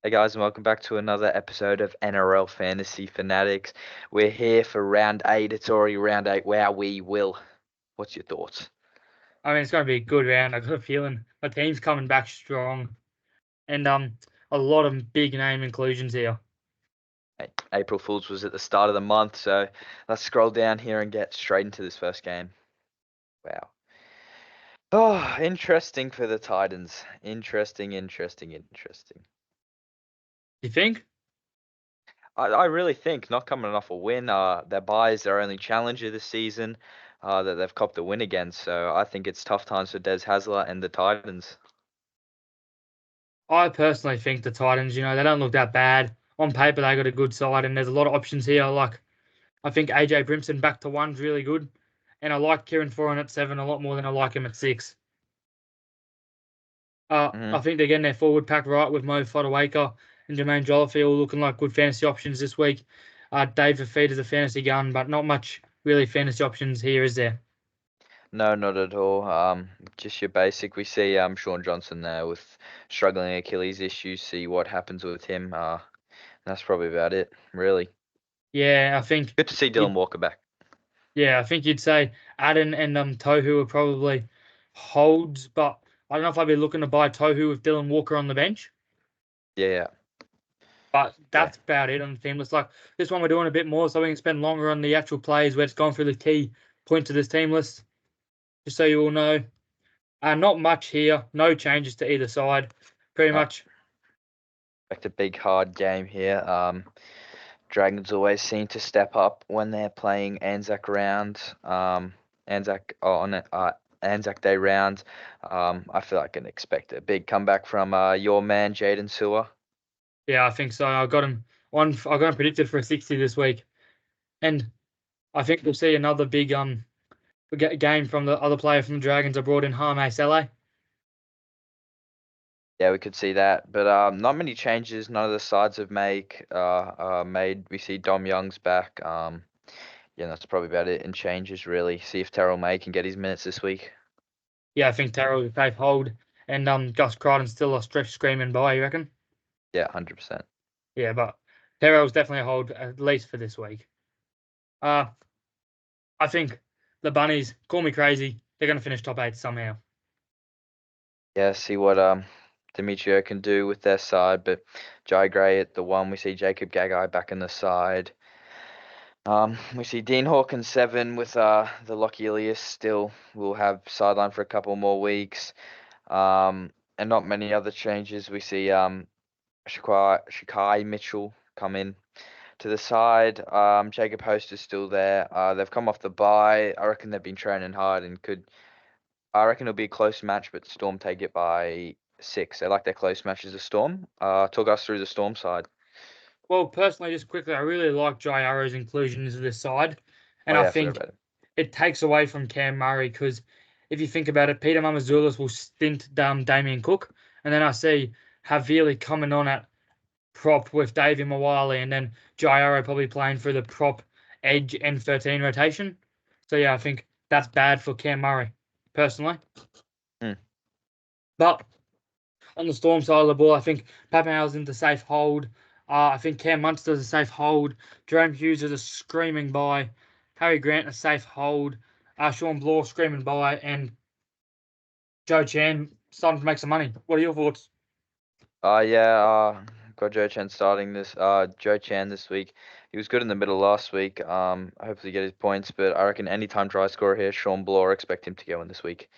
Hey guys, and welcome back to another episode of NRL Fantasy Fanatics. We're here for round eight. It's already round eight. Wow, we will. What's your thoughts? I mean, it's going to be a good round. I've got a feeling my team's coming back strong, and a lot of big name inclusions here. Hey, April Fools was at the start of the month, so let's scroll down here and get straight into this first game. Wow. Oh, interesting for the Titans. Interesting. You think? I really think not coming off a win. Their bye is their only challenger this season. That they've copped a win against. So I think it's tough times for Des Hasler and the Titans. I personally think the Titans, they don't look that bad on paper. They got a good side, and there's a lot of options here. Like I think AJ Brimson back to one's really good, and I like Kieran Foran at 7 a lot more than I like him at 6. I Mhm. think they're getting their forward pack right with Mo Fodawaker and Jermaine Jolliffe all looking like good fantasy options this week. Dave Fafita's a fantasy gun, but not much really fantasy options here, is there? No, not at all. Just your basic. We see Sean Johnson there with struggling Achilles issues. See what happens with him. That's probably about it, really. Yeah, I think Good to see Dylan you'd Walker back. I think you'd say Aden and Tohu are probably holds, but I don't know if I'd be looking to buy Tohu with Dylan Walker on the bench. Yeah, But yeah, that's about it on the team list. Like this one, we're doing a bit more, so we can spend longer on the actual plays. Where it's gone through the key points of this team list, just so you all know. Not much here. No changes to either side. Pretty yeah. much. Expect a big hard game here. Dragons always seem to step up when they're playing Anzac Round. Anzac on Anzac Day round. I feel like I can expect a big comeback from your man Jaden Sewer. Yeah, I think so. I got him on. I got him predicted for a 60 this week, and I think we'll see another big game from the other player from the Dragons. I brought in Harme Sele. Yeah, we could see that, but not many changes. None of the sides have made. We see Dom Young's back. Yeah, that's probably about it in changes really. See if Terrell May can get his minutes this week. Yeah, I think Terrell will safe hold, and Gus Crichton's still a stretch screaming by. You reckon? Yeah, 100%. Yeah, but Terrell's definitely a hold at least for this week. Uh, I think the Bunnies, call me crazy, they're going to finish top 8 somehow. Yeah, see what Demetrio can do with their side, but Jai Gray at the one. We see Jacob Gagai back in the side. We see Dean Hawkins 7 with the Lockie Ilias still. We'll have sideline for a couple more weeks. And not many other changes. We see Shakai Mitchell come in to the side. Jacob Host is still there. They've come off the bye. I reckon they've been training hard and could. I reckon it'll be a close match, but Storm take it by 6. They like their close matches. The Storm. Talk us through the Storm side. Well, personally, just quickly, I really like Jai Arrow's inclusion into this side, Oh and I yeah, I forgot think about it. it takes away from Cam Murray because if you think about it, Peter Mamazoulis will stint Damien Cook, and then I see Havili coming on at prop with Davey Mawali, and then Jairo probably playing for the prop edge and 13 rotation. So yeah, I think that's bad for Cam Murray, personally. Hmm. But on the Storm side of the ball, I think Pappenhausen's a safe hold. I think Cam Munster's a safe hold. Jerome Hughes is a screaming buy. Harry Grant a safe hold. Sean Bloor screaming buy, and Joe Chan starting to make some money. What are your thoughts? Yeah. Got Joe Chan this week. He was good in the middle last week. Hopefully get his points, but I reckon anytime try scorer here, Sean Bloor, expect him to go in this week.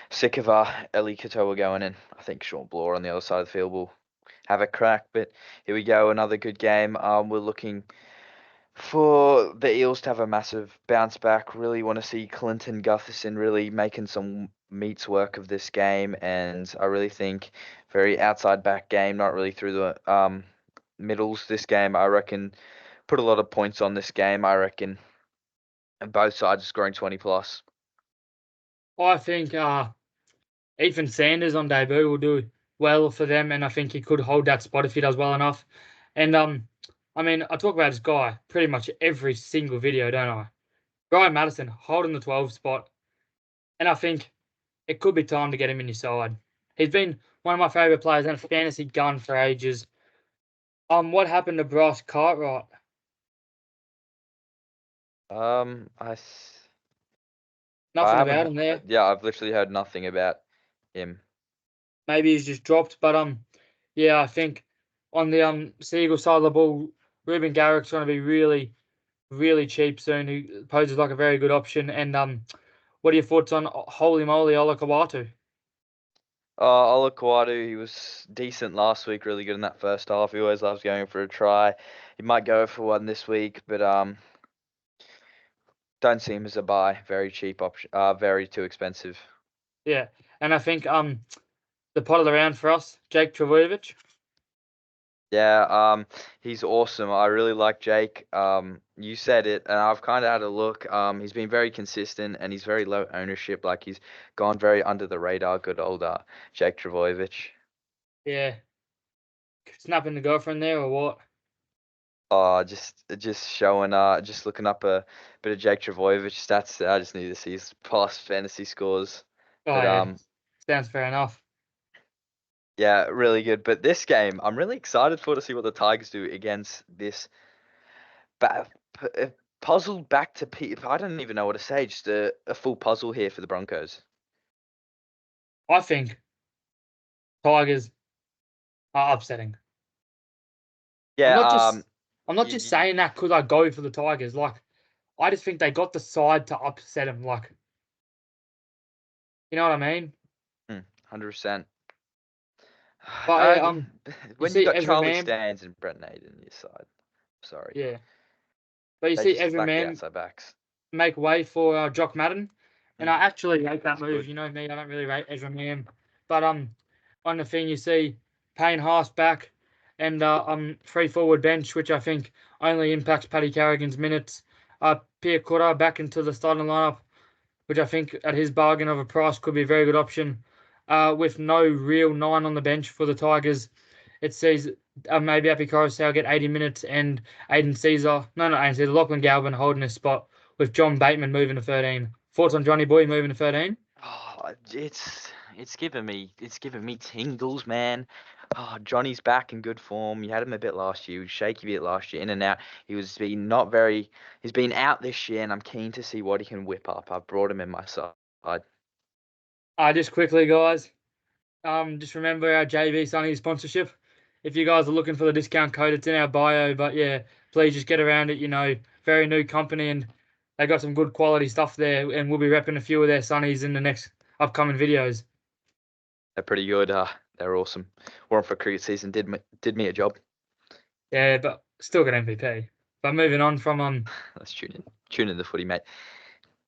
Sick of Eli Katoa going in. I think Sean Bloor on the other side of the field will have a crack. But here we go, another good game. We're looking for the Eels to have a massive bounce back. Really want to see Clinton Gutherson really making some meets work of this game, and I really think very outside back game, not really through the middles this game. I reckon put a lot of points on this game. I reckon and both sides are scoring 20 plus. I think Ethan Sanders on debut will do well for them, and I think he could hold that spot if he does well enough. And I mean, I talk about this guy pretty much every single video, don't I? Brian Madison holding the 12 spot, and I think it could be time to get him in your side. He's been one of my favourite players and a fantasy gun for ages. What happened to Bryce Cartwright? Um, I, s- I Nothing haven't. about him there. Yeah, I've literally heard nothing about him. Maybe he's just dropped, but yeah, I think on the Seagull side of the ball, Ruben Garrick's going to be really, really cheap soon. He poses like a very good option. And what are your thoughts on Holy Moly Ola Kawatu? Ola Kawadu, he was decent last week, really good in that first half. He always loves going for a try. He might go for one this week, but don't see him as a buy. Very cheap option. Very too expensive. Yeah, and I think the pot of the round for us, Jake Travojevic. Yeah, he's awesome. I really like Jake. You said it, and I've kind of had a look. He's been very consistent, and he's very low ownership. Like he's gone very under the radar. Good old Jake Travojevic. Yeah, snapping the girlfriend there or what? Just showing just looking up a bit of Jake Travojevic stats. I just need to see his past fantasy scores. Oh But yeah, sounds fair enough. yeah, really good. But this game, I'm really excited for to see what the Tigers do against this ba puzzle back to P. I don't even know what to say. Just a full puzzle here for the Broncos. I think Tigers are upsetting. I'm Yeah. not just I'm not You, just you, saying that because I go for the Tigers. Like I just think they got the side to upset them. Like you know what I mean? 100%. But yeah, you When you see got every Charlie man, Stans and Brent Naden on your side, sorry, yeah. But you they see just every lack the man outside backs. make way for Jock Madden, and Mm, I actually rate that that's move. good. You know me, I don't really rate Ezra Mam, but on the thing you see Payne Haas back, and free forward bench, which I think only impacts Paddy Carrigan's minutes. Pierre Cotter back into the starting lineup, which I think at his bargain of a price could be a very good option. With no real nine on the bench for the Tigers, it sees maybe Api Coruscant get 80 minutes and Aiden Caesar, no, not Aiden Caesar, Lachlan Galvin holding his spot with John Bateman moving to 13. Thoughts on Johnny Boy moving to 13? Oh, it's giving me tingles, man. Oh, Johnny's back in good form. You had him a bit last year. He was shaky a bit last year, in and out. He's been out this year, and I'm keen to see what he can whip up. I've brought him in my side. Just quickly, guys, just remember our JV Sunny sponsorship. If you guys are looking for the discount code, it's in our bio. But yeah, please just get around it. Very new company and they got some good quality stuff there. And we'll be repping a few of their Sunnies in the next upcoming videos. They're pretty good. They're awesome. Warren for cricket season did me a job. Yeah, but still got MVP. But Let's tune in the footy, mate.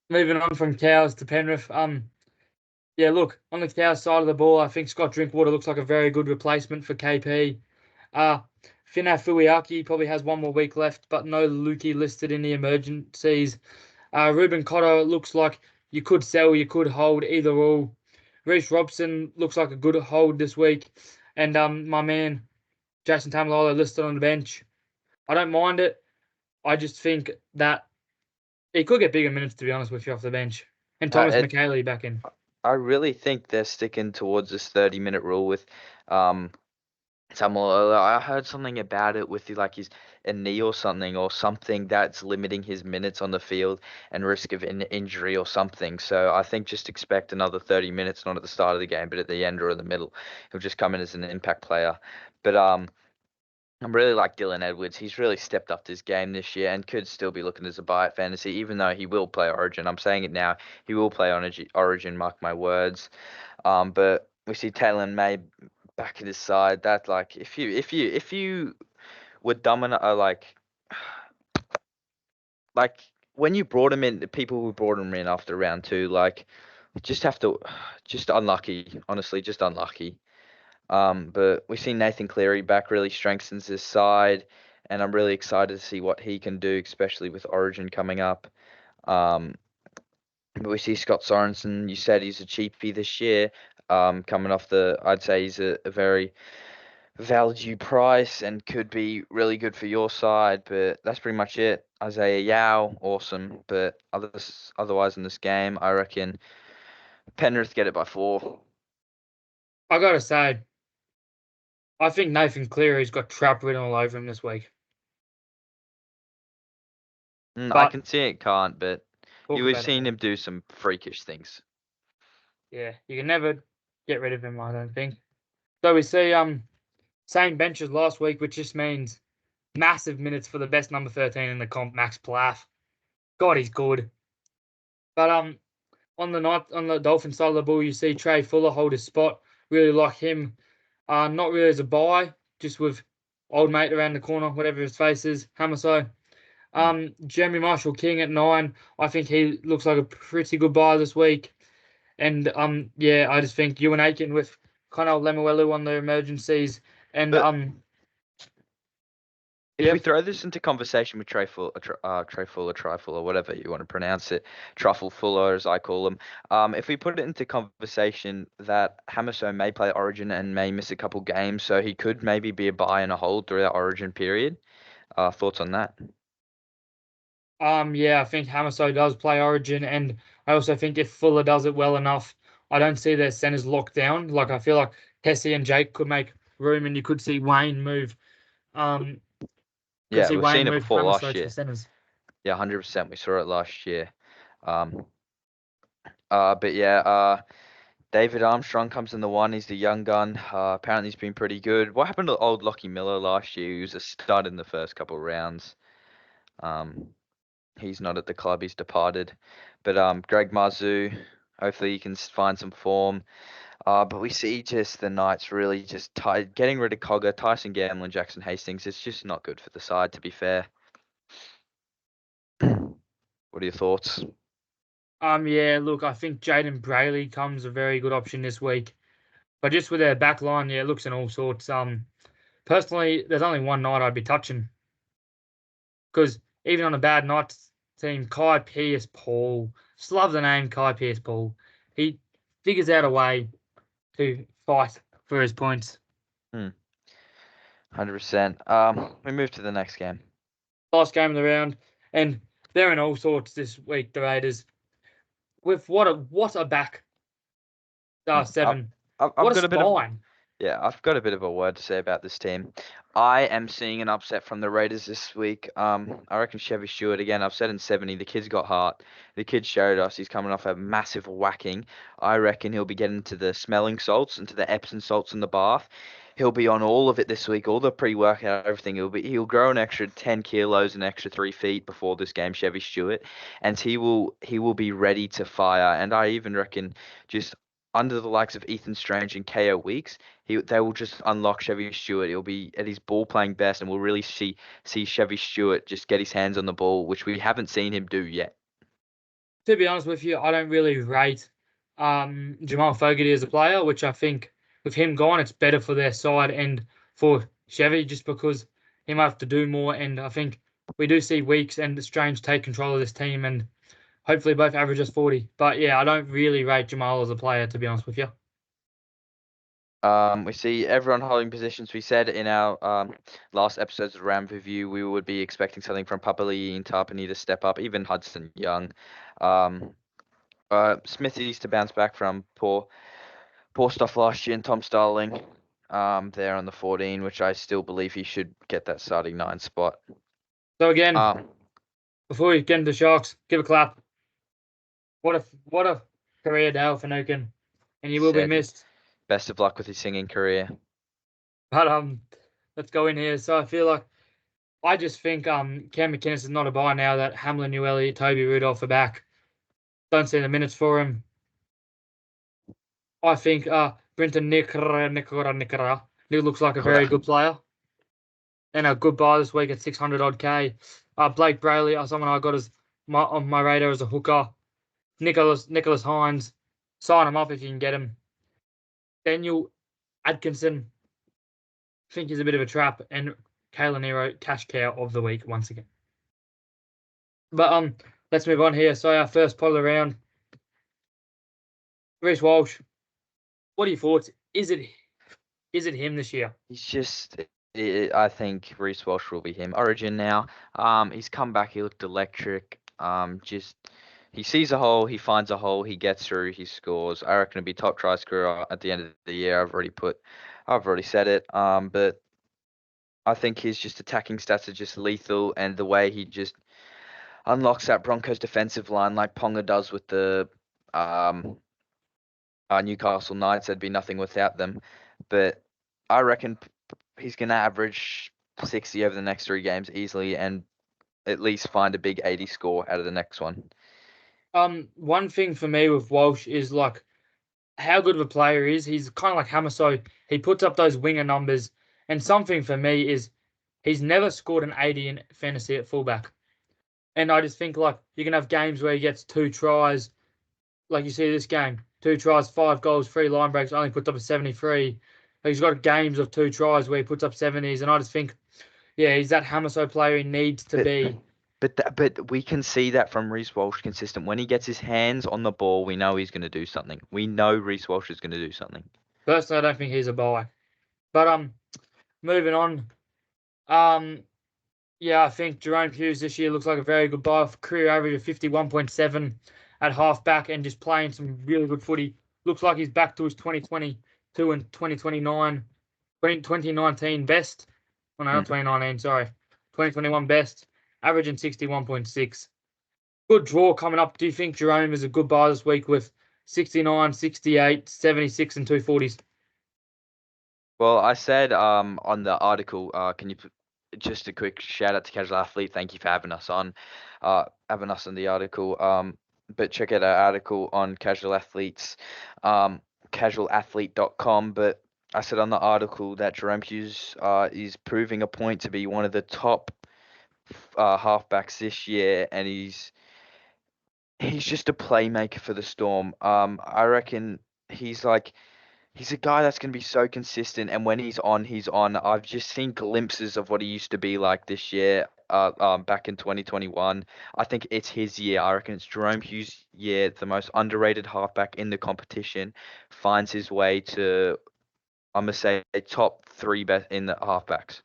moving on from Cows to Penrith. Yeah, look on the Cows side of the ball, I think Scott Drinkwater looks like a very good replacement for KP. Uh, Fina Fuiaki probably has one more week left, but no Lukey listed in the emergencies. Ruben Cotter looks like you could sell, you could hold, either or. Reece Robson looks like a good hold this week. And my man, Jason Tamalolo listed on the bench. I don't mind it. I just think that he could get bigger minutes, to be honest with you, off the bench. And Uh, Thomas it, McKaylee back in. I really think they're sticking towards this 30-minute rule with um Samuel. I heard something about it with like his a knee or something that's limiting his minutes on the field and risk of injury or something. So I think just expect another 30 minutes, not at the start of the game, but at the end or in the middle. He'll just come in as an impact player. But I'm really like Dylan Edwards. He's really stepped up his game this year and could still be looking as a buy at fantasy, even though he will play Origin. I'm saying it now. He will play on Origin, mark my words. But we see Taylor May back at his side. That like if you were dumb enough, like when you brought him in, the people who brought him in after round two, like just have to, just unlucky. Honestly, just unlucky. But we've seen Nathan Cleary back really strengthens his side, and I'm really excited to see what he can do, especially with Origin coming up. Um, but we see Scott Sorensen. You said he's a cheapie this year. Coming off I'd say he's a very value price and could be really good for your side. But that's pretty much it. Isaiah Yao, awesome. But otherwise in this game, I reckon Penrith get it by 4. I gotta say, I think Nathan Cleary's got trap written all over him this week. I But can see it can't, but talk we've about it seen more. him do some freakish things. Yeah, you can never get rid of him, I don't think. So we see same bench as last week, which just means massive minutes for the best number 13 in the comp, Max Plath. God, he's good. But on the Dolphin side of the ball, you see Trey Fuller hold his spot. Really like him. Not really as a buy, just with old mate around the corner, whatever his face is, Hamaso. Mm. Jeremy Marshall King at 9. I think he looks like a pretty good buy this week. And yeah, I just think Ewan Aiken with Connell Lemuelu on the emergencies. And But if we yep. throw this into conversation with Trifle, or whatever you want to pronounce it, Truffle Fuller as I call him, if we put it into conversation that Hamaso may play Origin and may miss a couple games, so he could maybe be a buy and a hold through that Origin period. Thoughts on that? Yeah, I think Hamaso does play Origin, and I also think if Fuller does it well enough, I don't see their centers locked down. Like I feel like Hesse and Jake could make room, and you could see Wayne move. Um, could Yeah, see we've seen Wayne it move before Hamaso last to the year. centers. Yeah, 100%. We saw it last year. Um, but yeah, David Armstrong comes in the one. He's the young gun. Apparently he's been pretty good. What happened to old Lockie Miller last year? He was a stud in the first couple of rounds. Um, he's not at the club. He's departed. But Greg Marzou, hopefully he can find some form. But we see just the Knights really just getting rid of Cogger, Tyson Gamble, and Jackson Hastings. It's just not good for the side, to be fair. What are your thoughts? Yeah, look, I think Jaden Brayley comes a very good option this week. But just with their back line, yeah, it looks in all sorts. Personally, there's only one night I'd be touching because even on a bad night team, Kai Pierce Paul, just love the name Kai Pierce Paul. He figures out a way to fight for his points. Hmm, 100%. We move to the next game. Last game of the round, and they're in all sorts this week. The Raiders with what a back Hmm, I've, seven, I've what a got a bit of spine. Yeah, I've got a bit of a word to say about this team. I am seeing an upset from the Raiders this week. I reckon Chevy Stewart again. I've said in 70, the kid's got heart. The kid showed us he's coming off a massive whacking. I reckon he'll be getting to the smelling salts and to the Epsom salts in the bath. He'll be on all of it this week, all the pre-workout, everything. He'll grow an extra 10 kilos, an extra 3 feet before this game, Chevy Stewart, and he will be ready to fire. And I even reckon just under the likes of Ethan Strange and KO Weeks they will just unlock Chevy Stewart. He'll be at his ball playing best, and we'll really see Chevy Stewart just get his hands on the ball, which we haven't seen him do yet. To be honest with you, I don't really rate Jamal Fogarty as a player, which I think with him gone, it's better for their side and for Chevy just because he might have to do more. And I think we do see Weeks and Strange take control of this team and hopefully both average us 40. But yeah, I don't really rate Jamal as a player, to be honest with you. We see everyone holding positions. We said in our last episodes of Round Review we would be expecting something from Papali'i and Tarpany to step up, even Hudson Young. Um, Smithies to bounce back from poor stuff last year, and Tom Starling there on the 14, which I still believe he should get that starting 9 spot. So again, Um, before we get into the Sharks, give a clap. What a career Dale Finucane, and you will be said missed. best of luck with his singing career. But let's go in here. So I feel like I just think Cam McInnes is not a buy now that Hamlin, New Elliott, Toby Rudolph are back. Don't see the minutes for him. I think Brenton Nickora he looks like a very good player and a good buy this week at 600 odd K. Blake Brayley, someone I got on my radar as a hooker. Nicholas Hines, sign him up if you can get him. Daniel Atkinson, think he's a bit of a trap, and Kayla Nero, cash cow of the week once again. But let's move on here. So our first pot of the round, Reece Walsh. What are your thoughts? Is it him this year? He's just, I think Reece Walsh will be him. Origin now. He's come back. He looked electric. Just He sees a hole, he finds a hole, he gets through, he scores. I reckon he'll be top try scorer at the end of the year. I've already said it. But I think his just attacking stats are just lethal, and the way he just unlocks that Broncos defensive line like Ponga does with the um Newcastle Knights. There'd be nothing without them. But I reckon he's gonna average 60 over the next 3 games easily, and at least find a big 80 score out of the next one. One thing for me with Walsh is like how good of a player he is. He's kind of like Hammer, so he puts up those winger numbers. And something for me is he's never scored an 80 in fantasy at fullback. And I just think like you can have games where he gets 2 tries, like you see this game, 2 tries, 5 goals, 3 line breaks, only puts up a 73. But he's got games of 2 tries where he puts up 70s, and I just think, yeah, he's that Hamaso player he needs to But be. but we can see that from Reece Walsh consistent. When he gets his hands on the ball, we know he's going to do something. We know Reece Walsh is going to do something. Personally, I don't think he's a buy. But moving on. Um, yeah, I think Jerome Hughes this year looks like a very good buy. Career average of 51.7 at halfback and just playing some really good footy. Looks like he's back to his 2022 and 2019 best. Oh, no, not Mm. 2019, sorry. 2021 best, averaging 61.6. Good draw coming up. Do you think Jerome is a good buy this week with 69, 68, 76, and 240s? Well, I said on the article, can you just a quick shout out to Casual Athlete. Thank you for having us on the article. But check out our article on Casual Athletes, casualathlete.com. But I said on the article that Jerome Hughes is proving a point to be one of the top halfbacks this year, and he's just a playmaker for the Storm. I reckon he's like he's a guy that's going to be so consistent, and when he's on, he's on. I've just seen glimpses of what he used to be like this year. Back in 2021, I think it's his year. I reckon it's Jerome Hughes' year, the most underrated halfback in the competition, finds his way to, I'm gonna say, top three best in the halfbacks.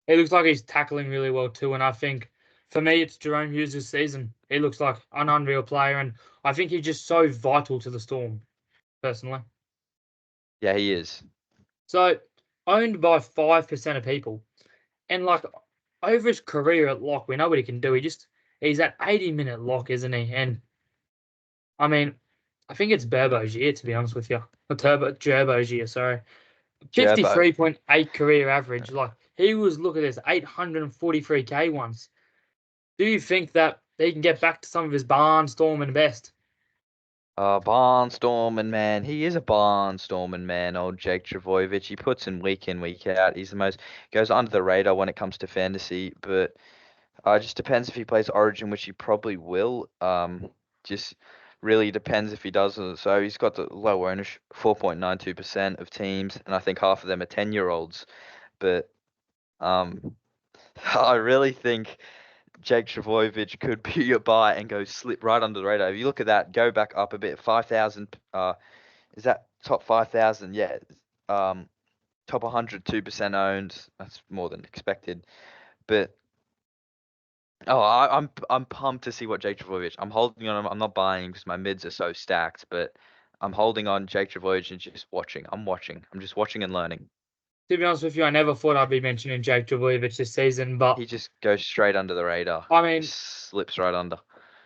He looks like he's tackling really well too, and I think for me it's Jerome Hughes this season. He looks like an unreal player, and I think he's just so vital to the Storm, personally. Yeah, he is. So owned by 5% of people, and like over his career at lock, we know what he can do. He's at 80-minute lock, isn't he? And I mean, I think it's Burbo's year to be honest with you. Gerbo's year, sorry. Gerbo. 53.8 career average. Like look at this, 843K once. Do you think that he can get back to some of his barnstorming best? Barnstorming man. He is a barnstorming man, old Jake Travojevic. He puts in, week out. He's the most goes under the radar when it comes to fantasy, but it just depends if he plays Origin, which he probably will. Just really depends if he doesn't. So he's got the low ownership, 4.92% of teams, and I think half of them are 10-year-olds. But um, I really think Jake Travojevic could be your buy and go slip right under the radar. If you look at that, go back up a bit, 5,000. Is that top 5,000? Yeah. Um, top 100, 2% owned. That's more than expected. But I'm pumped to see what Jake Travojevic. I'm holding on him. I'm not buying because my mids are so stacked, but I'm holding on Jake Travojevic and just watching. I'm watching. I'm just watching and learning. To be honest with you, I never thought I'd be mentioning Jake Trbojevic this season, but He just goes straight under the radar. I Just mean, slips right under.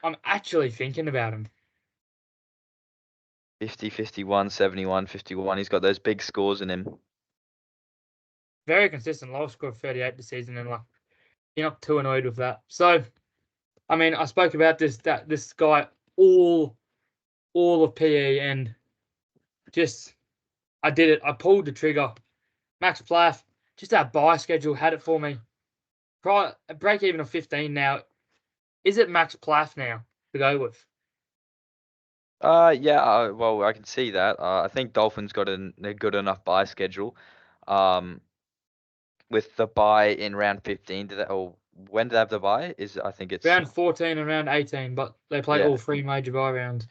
I'm actually thinking about him. 50, 51, 71, 51. He's got those big scores in him. Very consistent, low score of 38 this season, and like you're not too annoyed with that. So, I mean, I spoke about this guy all of PE, and just I did it. I pulled the trigger. Max Plath, just that buy schedule had it for me. Break even of 15 now. Is it Max Plath now to go with? Yeah, well, I can see that. I think Dolphins got a good enough buy schedule. Um, with the buy in round 15, or when did they have the buy? I think it's, Round 14 and round 18, but they play yeah. all three major buy rounds.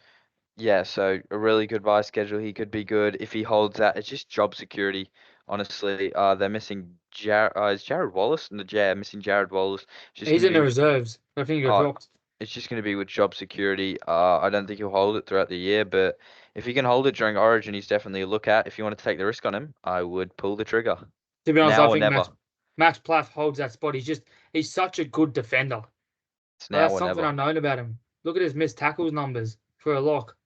Yeah, so a really good buy schedule. He could be good if he holds that. It's just job security, honestly. They're missing is Jared Wallace in the missing Jared Wallace. Just He's gonna in the be reserves. I think he got uh dropped. It's just going to be with job security. I don't think he'll hold it throughout the year, but if he can hold it during Origin, he's definitely a look at. If you want to take the risk on him, I would pull the trigger. To be honest, I Now or think never. Max Plath holds that spot. He's such a good defender. It's Well, now that's or something never. I've known about him. Look at his missed tackles numbers for a lock,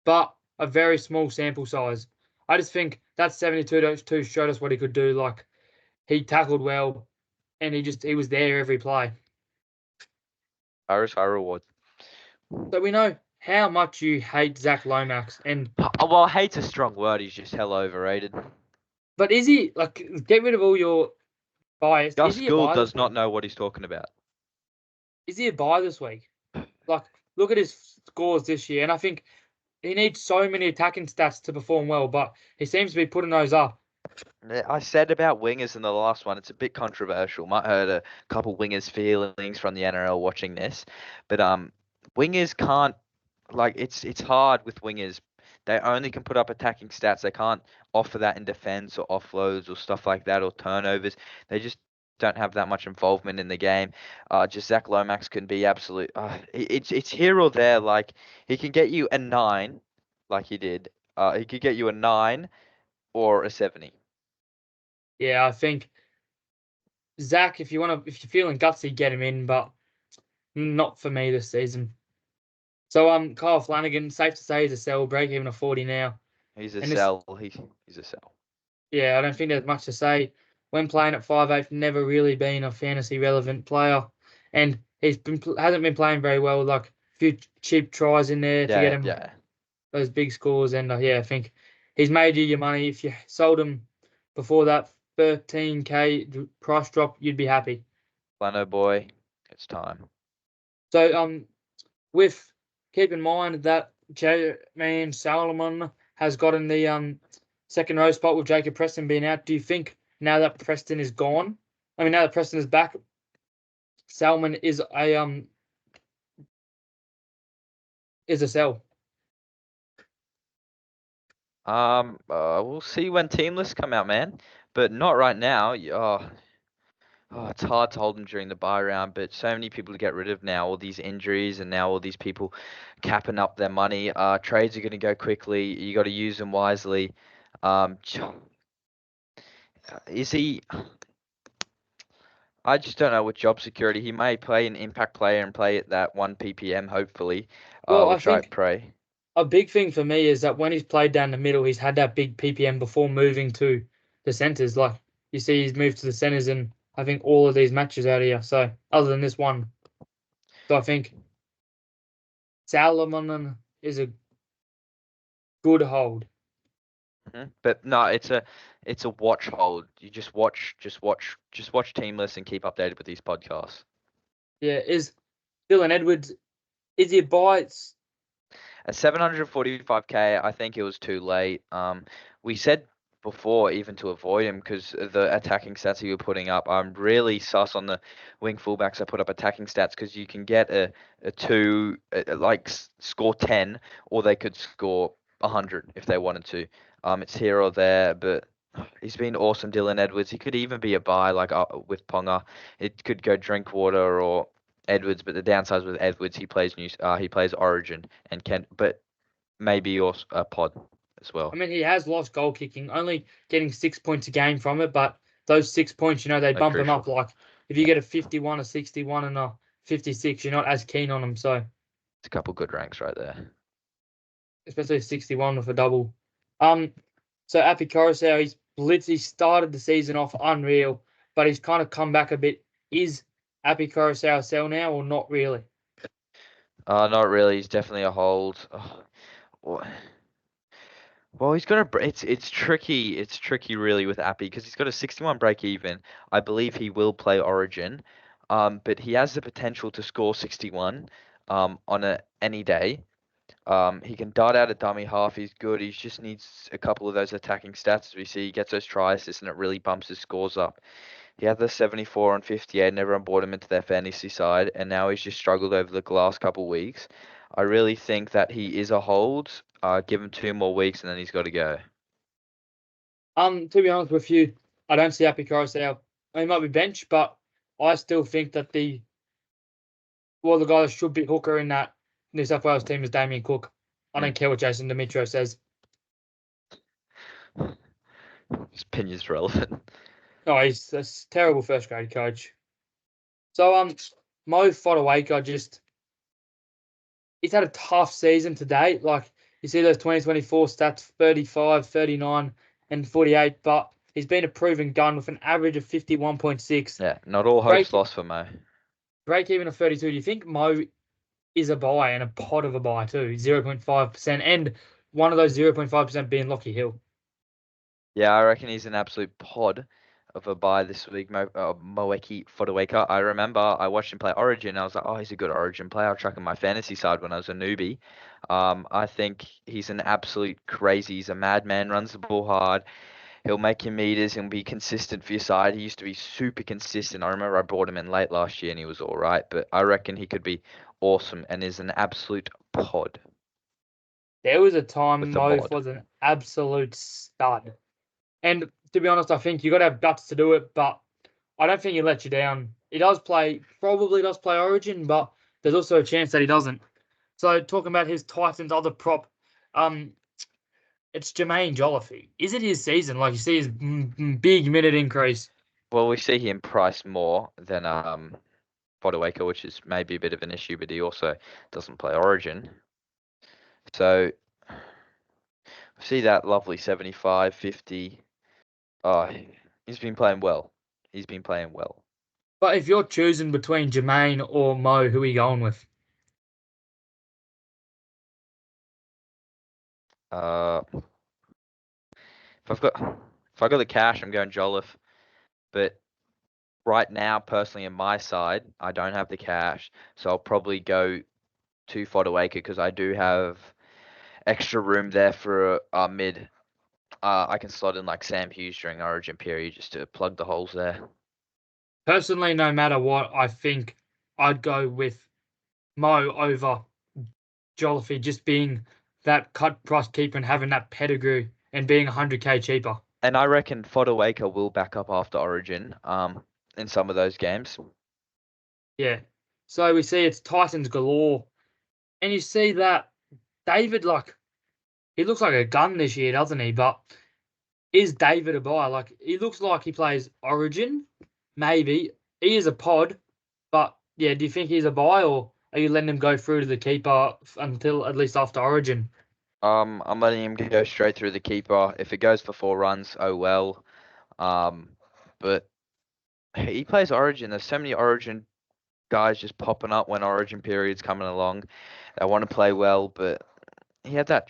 but a very small sample size. I just think that 72 showed us what he could do. Like he tackled well, and he was there every play. High risk, high reward. So we know how much you hate Zach Lomax, and Well, hate's a strong word. He's just hell overrated. but is he like get rid of all your bias? Is Gus he a Gould buy does this not week? know what he's talking about. Is he a buy this week? Like look at his scores this year, and I think he needs so many attacking stats to perform well, but he seems to be putting those up. I said about wingers in the last one, it's a bit controversial. Might hurt a couple wingers' feelings from the NRL watching this, but wingers can't like it's hard with wingers. They only can put up attacking stats. They can't offer that in defense or offloads or stuff like that or turnovers. They just don't have that much involvement in the game. Just Zach Lomax can be absolute. It's here or there. Like he can get you a 9, like he did. He could get you a 9 or a 70. Yeah, I think Zach, if you're feeling gutsy, get him in, but not for me this season. So Kyle Flanagan, safe to say, he's a sell, break even of 40 now, He's a and this sell. He's a sell. yeah, I don't think there's much to say. When playing at 5'8", never really been a fantasy relevant player, and hasn't been playing very well. Like a few cheap tries in there to get Yeah, him yeah. those big scores, and yeah, I think he's made you your money. If you sold him before that 13K price drop, you'd be happy. Lano boy, it's time. So with keep in mind that Man Solomon has gotten the second row spot with Jacob Preston being out. Do you think now that Preston is gone? I mean, now that Preston is back, Salmon is a sell. We'll see when team lists come out, man. But not right now. It's hard to hold them during the buy round, but so many people to get rid of now. All these injuries and now all these people capping up their money. Trades are going to go quickly. You got to use them wisely. Is he? I just don't know with job security. He may play an impact player and play at that 1 ppm, hopefully, Well, I which I think pray. a big thing for me is that when he's played down the middle, he's had that big PPM before moving to the centres. Like you see, he's moved to the centres in I think all of these matches out here. So other than this one, so I think Salomon is a good hold. But no, it's a watch hold. You just watch team lists and keep updated with these podcasts. Yeah, is Dylan Edwards, is he a buy? At 745k, I think it was too late. We said before even to avoid him because the attacking stats he was putting up. I'm really sus on the wing fullbacks that put up attacking stats because you can get a two like score 10 or they could score 100 if they wanted to. It's here or there, but he's been awesome, Dylan Edwards. He could even be a buy like with Ponga. It could go Drinkwater or Edwards, but the downside with Edwards, he plays Origin and can, but maybe also a pod as I well. mean, he has lost goal kicking, only getting 6 points a game from it, but those 6 points, they They're bump him up. crucial. Like if you get a 51, a 61, and a 56, you're not as keen on him. So It's a couple good ranks right there. especially 61 with a double. Um, so Appy Coruscant, he started the season off unreal, but he's kind of come back a bit. Is Appy Coruscant a sell now or not really? Not really. He's definitely a hold. Well, he's got a. It's tricky. It's tricky really with Appy because he's got a 61 break even. I believe he will play Origin, but he has the potential to score 61, on any day. He can dart out a dummy half. He's good. He just needs a couple of those attacking stats. As we see, he gets those try assists, and it really bumps his scores up. He had the 74 and 58, and everyone brought him into their fantasy side, and now he's just struggled over the last couple of weeks. I really think that he is a hold. Give him 2 more weeks, and then he's got to go. To be honest with you, I don't see Appy Coruscant. He might be bench, but I still think that the Well, the guy that should be hooker in that New South Wales team is Damien Cook. I Mm. don't care what Jason Demetrio says. His opinion's relevant. Oh, he's a terrible first grade coach. So Mo Fodawaker he's had a tough season to date. Like you see those 2024 stats, 35, 39, and 48, but he's been a proven gun with an average of 51.6. Yeah, not all hope's Break lost for Mo. break even of 32. Do you think Mo is a buy and a pot of a buy too? 0.5%, and one of those 0.5% being Lockie Hill. Yeah, I reckon he's an absolute pod of a buy this week, Moeki Fodawaker. I remember I watched him play Origin. I was like, oh, he's a good Origin player. I'll chuck him my fantasy side when I was a newbie. I think he's an absolute crazy. He's a madman, runs the ball hard. He'll make your meters. He'll be consistent for your side. He used to be super consistent. I remember I brought him in late last year and he was all right, but I reckon he could be awesome and is an absolute pod There was a time with the Mo mod. was an absolute stud. And to be honest, I think you got to have guts to do it, but I don't think he let you down. He probably does play Origin, but there's also a chance that he doesn't. So talking about his Titans other prop, um, it's Jermaine Jolliffe. Is it his season? Like you see his big minute increase. Well, we see him price more than Fodawaker, which is maybe a bit of an issue, but he also doesn't play Origin. So see that lovely 75, 50. Oh, he's been playing well. He's been playing well. But if you're choosing between Jermaine or Mo, who are you going with? Uh, if I got the cash, I'm going Jolliffe. But right now, personally, on my side, I don't have the cash, so I'll probably go to Fodawaker because I do have extra room there for a mid. I can slot in like Sam Hughes during Origin period just to plug the holes there. Personally, no matter what, I think I'd go with Mo over Jolliffe just being that cut price keeper and having that pedigree and being 100k cheaper. And I reckon Fodawaker will back up after Origin, in some of those games. Yeah. So we see it's Titans galore. And you see that David, like, he looks like a gun this year, doesn't he? But is David a buy? Like, he looks like he plays Origin, maybe. He is a pod, but yeah, do you think he's a buy or are you letting him go through to the keeper until at least after Origin? I'm letting him go straight through the keeper. If it goes for 4 runs, oh well. But he plays Origin. There's so many Origin guys just popping up when Origin period's coming along. They want to play well, but he had that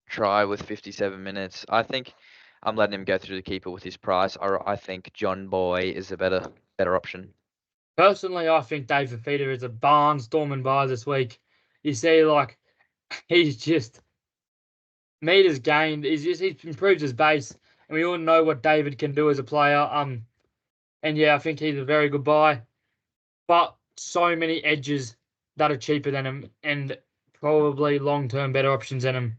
try with 57 minutes. I think I'm letting him go through the keeper with his price. I think John Boy is a better option. Personally, I think David Feeder is a barnstorming buy this week. You see, like, he's just meters gained. He's improved his base, and we all know what David can do as a player. And yeah, I think he's a very good buy. But so many edges that are cheaper than him, and probably long term better options than him,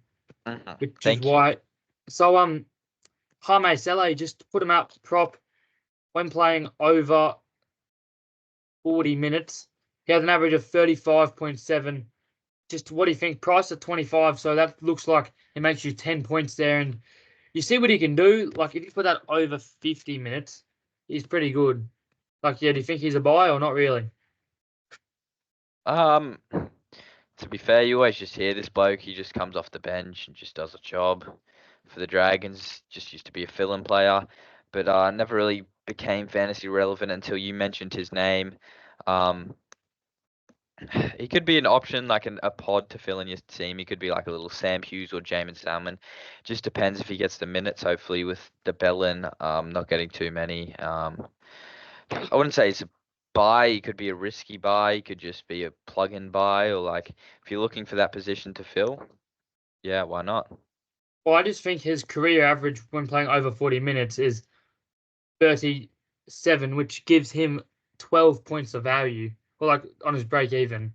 which is Thank you. why. So Jaime Sele just put him out prop when playing over 40 minutes. He has an average of 35.7. Just what do you think? Price at 25, so that looks like it makes you 10 points there. And you see what he can do. Like, if you put that over 50 minutes, he's pretty good. Like, yeah, do you think he's a buy or not really? Um, to be fair, you always just hear this bloke. He just comes off the bench and just does a job for the Dragons. Just used to be a fill-in player, but never really became fantasy relevant until you mentioned his name. Um, he could be an option, like a pod to fill in your team. He could be like a little Sam Hughes or Jamin Salmon. Just depends if he gets the minutes. Hopefully, with the Bellin, not getting too many. I wouldn't say it's a buy. He could be a risky buy. He could just be a plug-in buy, or like if you're looking for that position to fill, yeah, why not? Well, I just think his career average when playing over 40 minutes is 37, which gives him 12 points of value, or like on his break even.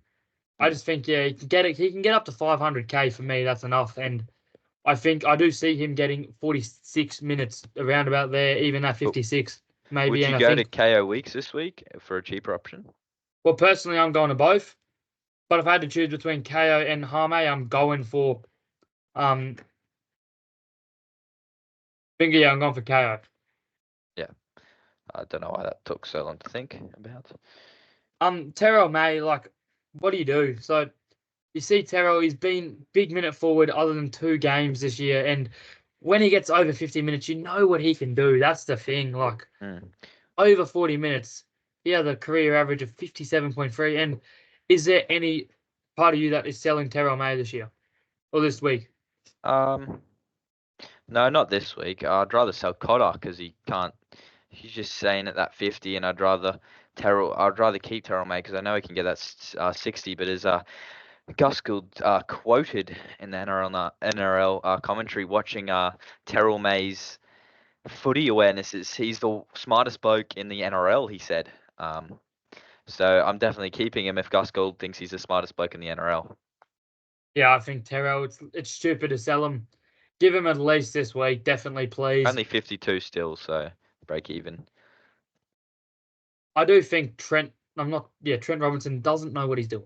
I Mm. just think, yeah, he can get it. He can get up to 500k for me. That's enough. And I think I do see him getting 46 minutes around about there, even at But 56 maybe. would you And I go to think KO Weeks this week for a cheaper option? Well, personally, I'm going to both. But if I had to choose between KO and Hame, I'm going for um Finger. Yeah, I'm going for KO. Yeah, I don't know why that took so long to think about. Terrell May, like, what do you do? So you see Terrell, he's been big minute forward other than 2 games this year, and when he gets over 50 minutes, you know what he can do. That's the thing. Like Mm. over 40 minutes, he has a career average of 57.3. And is there any part of you that is selling Terrell May this year or this week? Um, no, not this week. I'd rather sell Cotter because he can't. He's just staying at that 50, and I'd rather keep Terrell May because I know he can get that 60. But as Gus Gould quoted in the NRL commentary, watching Terrell May's footy awarenesses, he's the smartest bloke in the NRL. He said. So I'm definitely keeping him if Gus Gould thinks he's the smartest bloke in the NRL. Yeah, I think Terrell, it's stupid to sell him. Give him at least this week, definitely, please. Only 52 still, so break even. I do think Trent Robinson doesn't know what he's doing.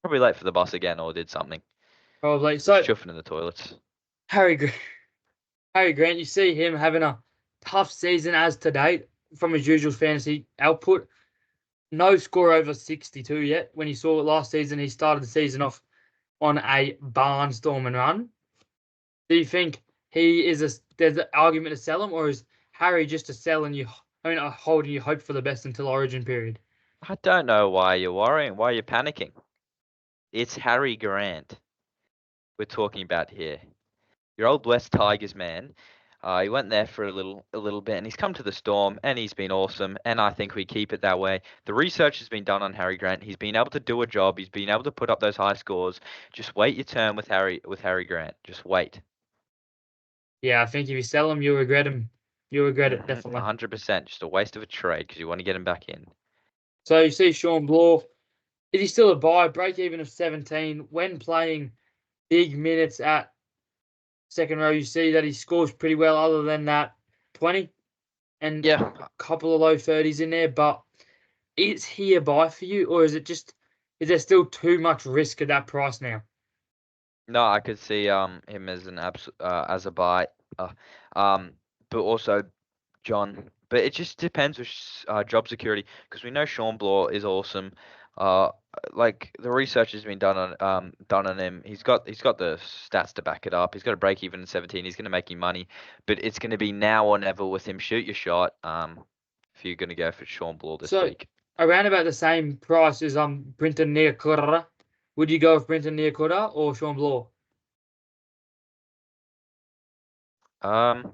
Probably late for the bus again or did something. Probably. Was So chuffing in the toilets. Harry, Harry Grant, you see him having a tough season as to date from his usual fantasy output. No score over 62 yet. When you saw it last season, he started the season off on a barnstorm and run. Do you think there's an argument to sell him, or is Harry just a selling you? I mean, holding you hope for the best until Origin period? I don't know why you're worrying, why you're panicking. It's Harry Grant we're talking about here. Your old West Tigers man. He went there for a little bit, and he's come to the Storm, and he's been awesome. And I think we keep it that way. The research has been done on Harry Grant. He's been able to do a job. He's been able to put up those high scores. Just wait your turn with Harry Grant. Just wait. Yeah, I think if you sell him, you'll regret him. You'll regret it, definitely. 100%. Just a waste of a trade because you want to get him back in. So you see Sean Bloor, is he still a buy? Break even of 17 when playing big minutes at second row. You see that he scores pretty well, other than that 20 and Yeah. a couple of low 30s in there. But is he a buy for you, or is there still too much risk at that price now? No, I could see him as as a buy. Uh, um, but also John. But it just depends with job security because we know Sean Bloor is awesome. Uh, like the research has been done on him. He's got the stats to back it up. He's got a break even in 17. He's gonna make you money, but it's gonna be now or never with him. Shoot your shot. If you're gonna go for Sean Bloor this So week. around about the same price as Brinton Neokura. Would you go with Brinton Neokura or Sean Bloor? Um,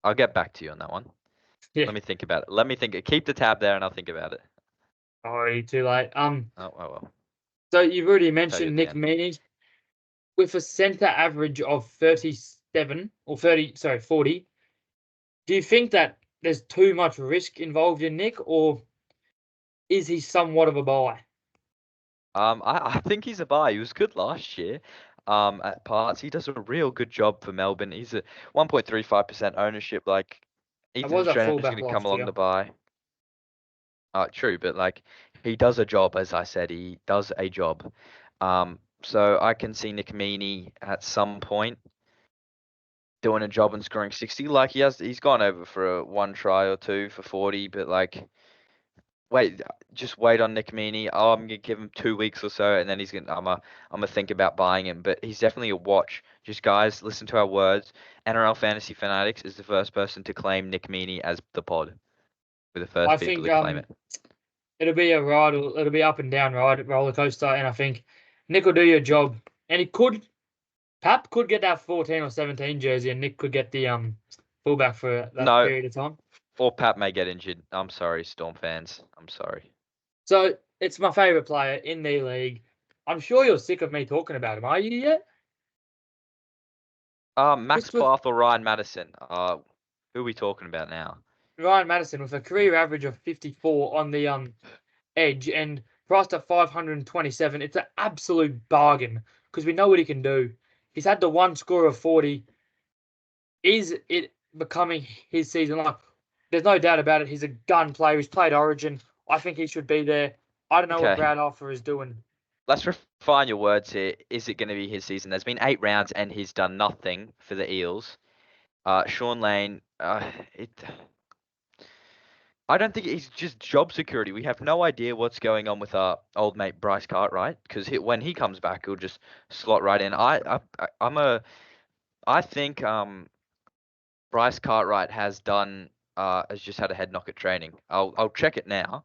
I'll get back to you on that one. Yeah. Let me think about it. Let me think. Keep the tab there, and I'll think about it. Already too late. Oh, oh well. So you've already Tell you mentioned at the Nick end. Meaney with a centre average of 37 or 30, sorry, 40. Do you think that there's too much risk involved in Nick, or is he somewhat of a buy? I think he's a buy. He was good last year. At parts, he does a real good job for Melbourne. He's a 1.35% ownership. Like I Ethan was at Strange fullback going to come last along year. the buy. True, but like he does a job. As I said, he does a job. So I can see Nick Meaney at some point doing a job and scoring 60. Like he's gone over for one try or two for 40, but like. Wait, just wait on Nick Meaney. Oh, I'm gonna give him 2 weeks or so, and then I'm gonna think about buying him. But he's definitely a watch. Just guys, listen to our words. NRL Fantasy Fanatics is the first person to claim Nick Meaney as the pod. We're the I first people think to claim it. it'll be a ride. It'll be up and down ride, roller coaster, and I think Nick will do your job. And Pap could get that 14 or 17 jersey, and Nick could get the fullback for that No, period of time. or Pat may get injured. I'm sorry, Storm fans. I'm sorry. So it's my favourite player in the league. I'm sure you're sick of me talking about him. Are you yet? Max Just with Barth or Ryan Madison. Who are we talking about now? Ryan Madison with a career average of 54 on the edge and priced at 527. It's an absolute bargain because we know what he can do. He's had the one score of 40. Is it becoming his season? Like, there's no doubt about it. He's a gun player. He's played Origin. I think he should be there. I don't know what Okay, Brad Offer is doing. let's refine your words here. Is it going to be his season? There's been 8 rounds and he's done nothing for the Eels. Sean Lane, I don't think he's just job security. We have no idea what's going on with our old mate Bryce Cartwright because when he comes back, he'll just slot right in. I think Bryce Cartwright has just had a head knock at training. I'll check it now.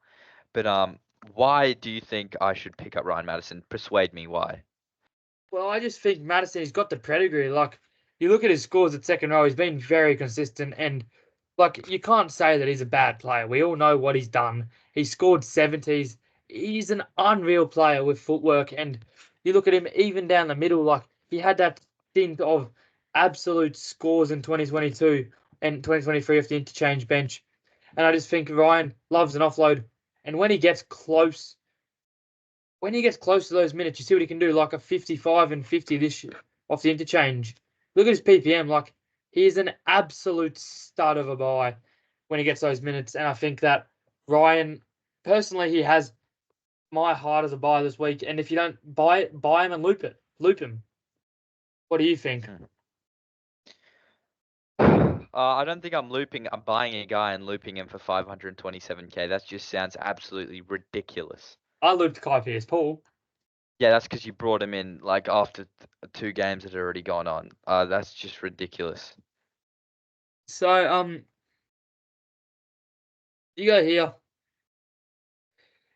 But why do you think I should pick up Ryan Madison? Persuade me why. Well, I just think Madison, he's got the pedigree. Like, you look at his scores at second row, he's been very consistent. And, like, you can't say that he's a bad player. We all know what he's done. He scored 70s. He's an unreal player with footwork. And you look at him even down the middle, like, he had that stint of absolute scores in 2022 and 2023 off the interchange bench. And I just think Ryan loves an offload. And when he gets close to those minutes, you see what he can do, like a 55 and 50 this year off the interchange. Look at his PPM, like he is an absolute stud of a buy when he gets those minutes. And I think that Ryan, personally, he has my heart as a buy this week. And if you don't buy it, buy him and loop him. What do you think? I don't think I'm looping. I'm buying a guy and looping him for 527k. That just sounds absolutely ridiculous. I looped Kai Pierce Paul. Yeah, that's because you brought him in like after 2 games that had already gone on. That's just ridiculous. So you go here.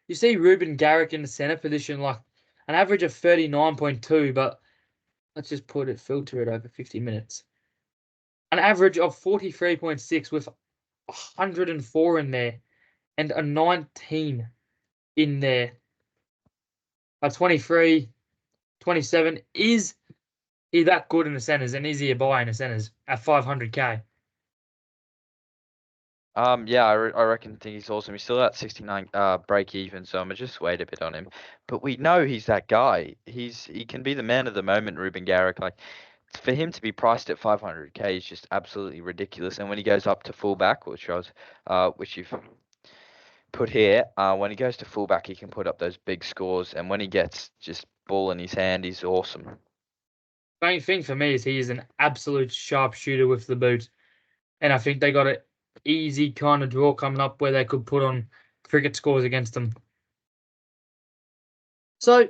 You see Ruben Garrick in the center position, like an average of 39.2, but let's just filter it over 50 minutes. An average of 43.6 with 104 in there and a 19 in there. A 23, 27. Is he that good in the centers, and is he a buy in the centers at 500k? Yeah, I reckon think he's awesome. He's still at 69 break even, so I'm gonna just wait a bit on him. But we know he's that guy. He can be the man of the moment, Ruben Garrick. Like for him to be priced at 500k is just absolutely ridiculous. And when he goes up to fullback, which you've put here, when he goes to fullback, he can put up those big scores. And when he gets just ball in his hand, he's awesome. Main thing for me is he is an absolute sharpshooter with the boot, and I think they got an easy kind of draw coming up where they could put on cricket scores against them. So,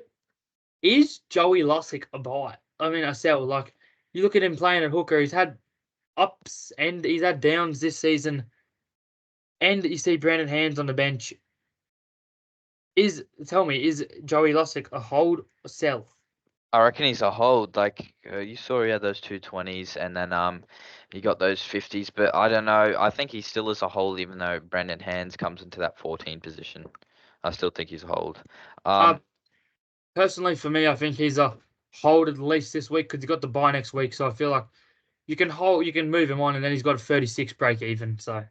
is Joey Lussick a buy? I mean, a sell. Like, you look at him playing at hooker, he's had ups and he's had downs this season. And you see Brandon Hands on the bench. Tell me, is Joey Lussick a hold or sell? I reckon he's a hold. Like you saw, he had those 220s, and then he got those 50s. But I don't know. I think he still is a hold, even though Brendan Hands comes into that 14 position. I still think he's a hold. Uh, Personally, for me, I think he's a hold at least this week because he got the bye next week. So I feel like you can move him on, and then he's got a 36 break even. So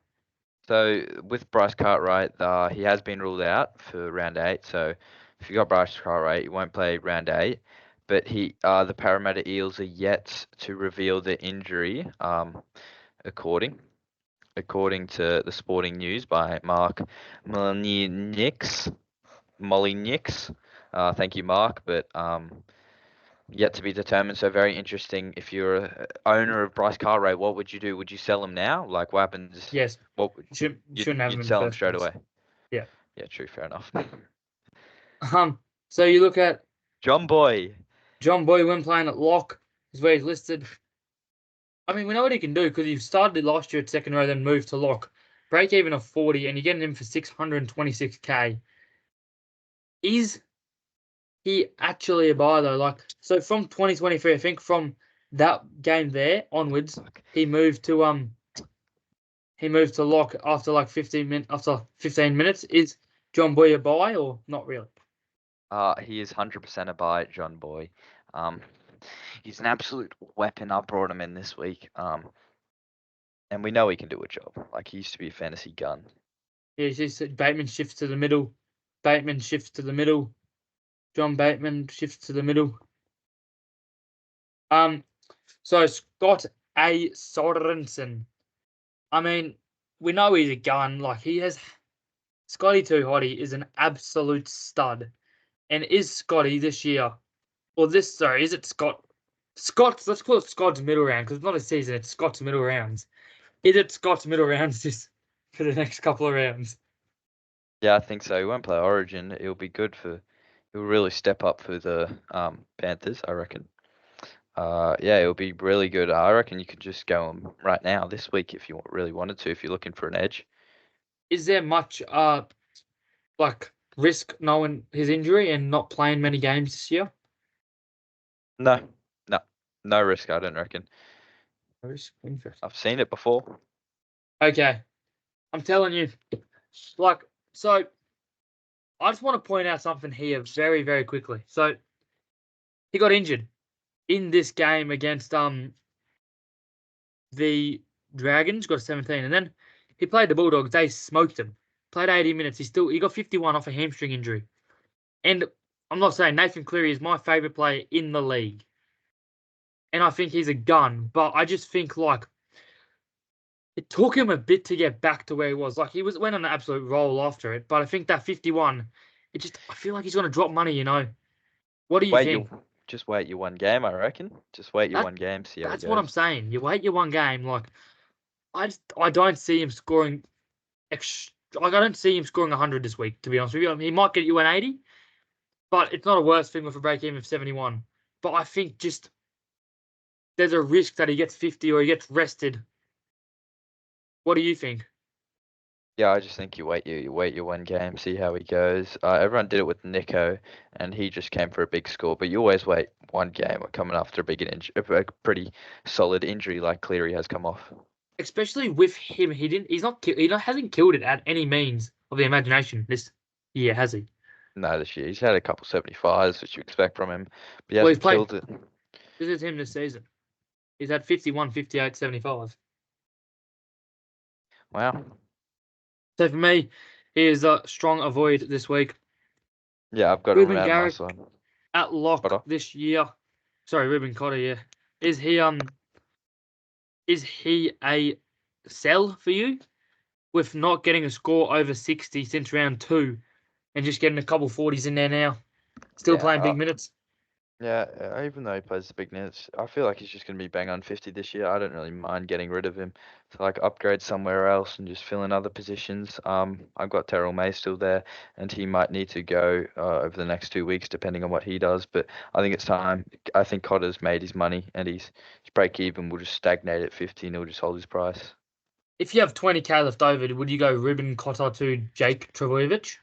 with Bryce Cartwright, he has been ruled out for round 8. So if you got Bryce Cartwright, you won't play round 8. But the Parramatta Eels are yet to reveal the injury. According to the Sporting News by Mark Molyneux. Thank you, Mark. But yet to be determined. So very interesting. If you're a owner of Bryce Cartwright, what would you do? Would you sell him now? Like what happens? Yes, What shouldn't have him you'd in the sell him first straight place. away? Yeah. Yeah, true, fair enough. So you look at John Boy. John Boy when playing at lock is where he's listed. I mean, we know what he can do because he started last year at second row, then moved to lock. Break even of 40, and you're getting him for 626k. Is he actually a buy though? Like, so from 2023, I think from that game there onwards, he moved to lock after like 15 minutes. Is John Boy a buy or not really? He is 100% a buy, John Boy. Um, he's an absolute weapon. I brought him in this week. And we know he can do a job. Like he used to be a fantasy gun. Yeah, you see Bateman shifts to the middle. Bateman shifts to the middle. John Bateman shifts to the middle. So Scott A. Sorensen. I mean, we know he's a gun. Like he has Scotty Too Hotty is an absolute stud. And is Scotty this year, or this, sorry, is it Scott? Scott's, let's call it Scott's middle round because it's not a season, it's Scott's middle rounds. Is it Scott's middle rounds just for the next couple of rounds? Yeah, I think so. He won't play Origin. It'll be good for. He'll really step up for the Panthers, I reckon. Yeah, it'll be really good. I reckon you could just go him right now this week if you really wanted to, if you're looking for an edge. Is there much like risk knowing his injury and not playing many games this year? No, no, no risk. I don't reckon. Risk, interesting. I've seen it before. Okay, I'm telling you, like, so I just want to point out something here very, very quickly. So he got injured in this game against the Dragons, got 17, and then he played the Bulldogs. They smoked him. Played 80 minutes. He got 51 off a hamstring injury. And I'm not saying Nathan Cleary is my favourite player in the league, and I think he's a gun. But I just think like it took him a bit to get back to where he was. Like he went on an absolute roll after it. But I think that 51, I feel like he's gonna drop money. What do you Wait, think? just wait your one game, I reckon. Just wait your That one game, see how he that's what I'm goes. saying. You wait your one game. Like I don't see him scoring. Like I don't see him scoring 100 this week. To be honest with you, I mean, he might get you an 80, but it's not a worse thing with a break even of 71. But I think just there's a risk that he gets 50 or he gets rested. What do you think? Yeah, I just think you wait your one game, see how he goes. Everyone did it with Nico, and he just came for a big score. But you always wait one game or coming after a pretty solid injury like Cleary has come off. Especially with him, hasn't killed it at any means of the imagination this year, has he? No, this year he's had a couple 75s, which you expect from him, but he Well, he's hasn't played. killed it. This is him this season. He's had 51, 58, 75. Wow. So for me, he is a strong avoid this week. Yeah, I've got him Ruben around my Garrick side. at lock Cotter. this year. Sorry, Ruben Cotter. Yeah, is he is he a sell for you with not getting a score over 60 since round 2 and just getting a couple 40s in there now? Still Yeah, playing big minutes. yeah. Even though he plays the big nets, I feel like he's just gonna be bang on 50 this year. I don't really mind getting rid of him to like upgrade somewhere else and just fill in other positions. I've got Terrell May still there, and he might need to go over the next 2 weeks depending on what he does. But I think it's time. I think Cotter's made his money, and his break even will just stagnate at 50, and he'll just hold his price. If you have 20k left over, would you go Ruben Cotter to Jake Trebojevic?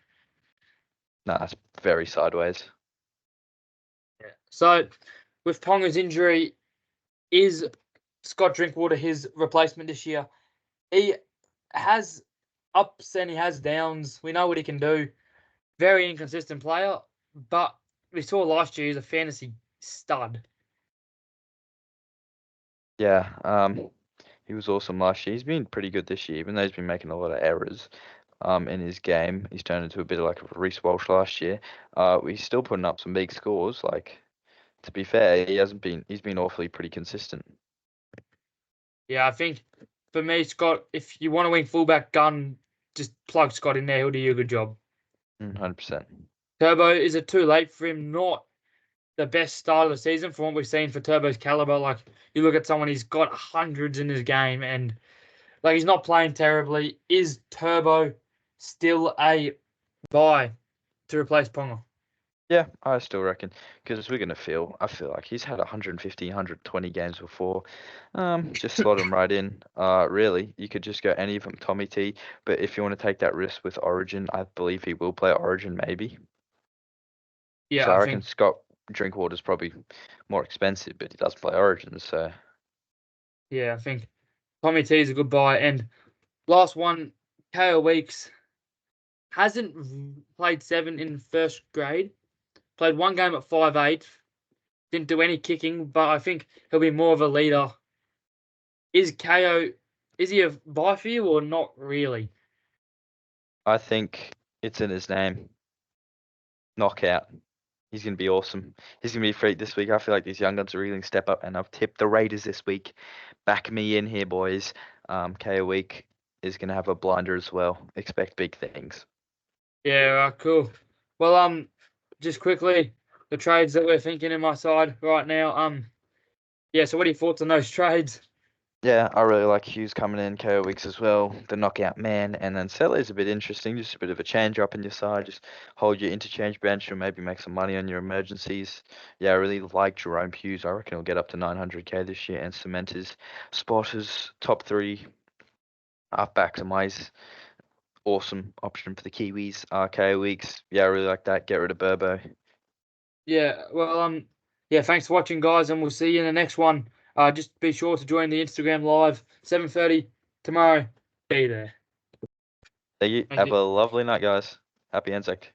Nah, that's very sideways. Yeah. So with Ponga's injury, is Scott Drinkwater his replacement this year? He has ups and he has downs. We know what he can do. Very inconsistent player, but we saw last year he's a fantasy stud. Yeah. He was awesome last year. He's been pretty good this year, even though he's been making a lot of errors. In his game. He's turned into a bit of like a Reece Walsh last year. He's still putting up some big scores. Like, to be fair, he's been awfully pretty consistent. Yeah, I think for me, Scott, if you want to wing fullback gun, just plug Scott in there. He'll do you a good job. 100%. Turbo, is it too late for him? Not the best start of the season from what we've seen for Turbo's caliber. Like you look at someone, he's got hundreds in his game, and like he's not playing terribly. Is Turbo still a buy to replace Ponga? Yeah, I still reckon because I feel like he's had 150, 120 games before. Just slot him right in. Really, you could just go any of them, Tommy T. But if you want to take that risk with Origin, I believe he will play Origin maybe. Yeah, So I I reckon think. Scott Drinkwater's probably more expensive, but he does play Origin. So Yeah, I think Tommy T is a good buy. And last one, KO Weeks hasn't played 7 in first grade. Played one game at 5'8". Didn't do any kicking, but I think he'll be more of a leader. Is KO, is he a buy for you or not really? I think it's in his name. Knockout. He's going to be awesome. He's going to be a freak this week. I feel like these young guns are really going to step up, and I've tipped the Raiders this week. Back me in here, boys. KO week. is going to have a blinder as well. Expect big things. Yeah, cool. Well, just quickly, the trades that we're thinking in my side right now. Yeah. So, what are your thoughts on those trades? Yeah, I really like Hughes coming in, KO Weeks as well, the knockout man, and then Seller's a bit interesting, just a bit of a change up in your side, just hold your interchange bench or maybe make some money on your emergencies. Yeah, I really like Jerome Hughes. I reckon he'll get up to 900k this year and cement his spot as top three halfbacks and Mize. Awesome option for the Kiwis. KO Weeks, yeah, I really like that. Get rid of Burbo. Yeah. Well, yeah. Thanks for watching, guys, and we'll see you in the next one. Just be sure to join the Instagram live 7:30 tomorrow. Be there. Thank you. Thank Have you. a lovely night, guys. Happy Anzac.